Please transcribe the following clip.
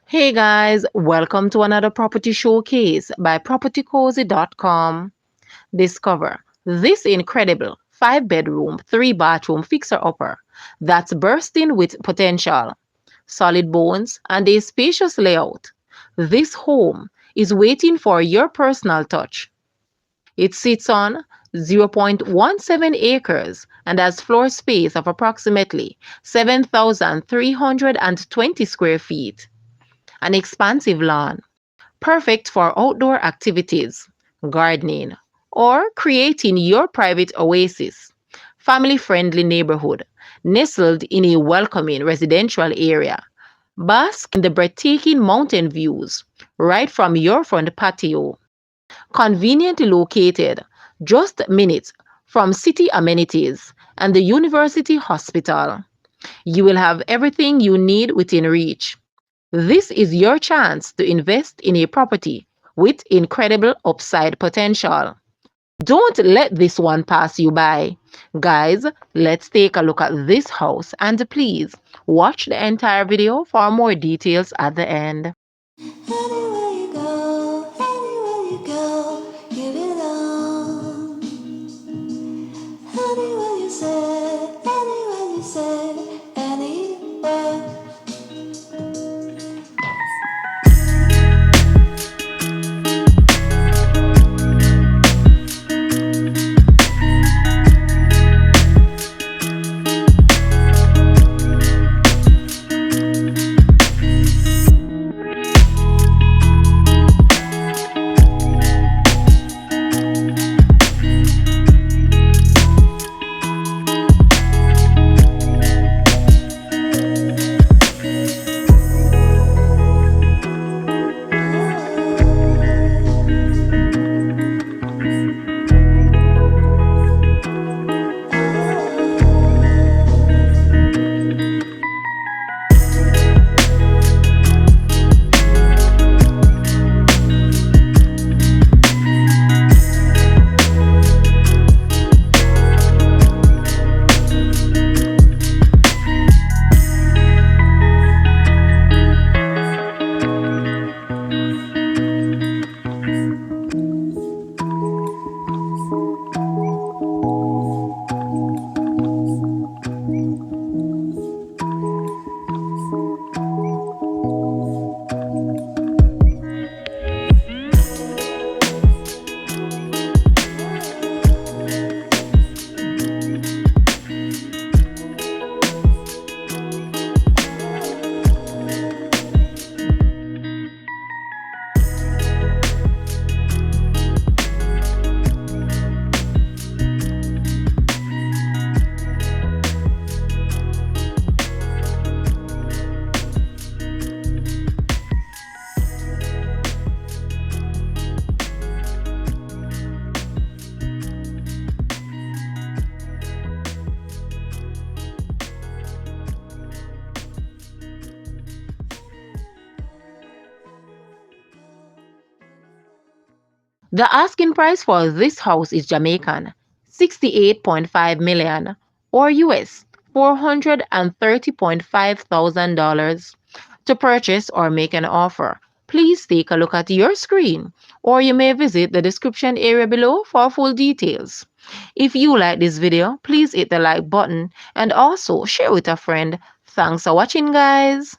Hey guys, welcome to another property showcase by propertycozy.com. Discover this incredible 5 bedroom, 3 bathroom fixer upper that's bursting with potential, solid bones, and a spacious layout. This home is waiting for your personal touch. It sits on 0.17 acres and has floor space of approximately 7,320 square feet. An expansive lawn, perfect for outdoor activities, gardening, or creating your private oasis. Family friendly neighborhood, nestled in a welcoming residential area. Bask in the breathtaking mountain views right from your front patio. Conveniently located just minutes from city amenities and the university hospital. You will have everything you need within reach. This is your chance to invest in a property with incredible upside potential. Don't let this one pass you by. Guys, let's take a look at this house and please watch the entire video for more details at the end. Anywhere you go, you belong. Anywhere you say, anywhere. The asking price for this house is Jamaican 68.5 million or US $430.5 thousand dollars. To purchase or make an offer, please take a look at your screen or you may visit the description area below for full details. If you like this video, please hit the like button and also share with a friend. Thanks for watching guys.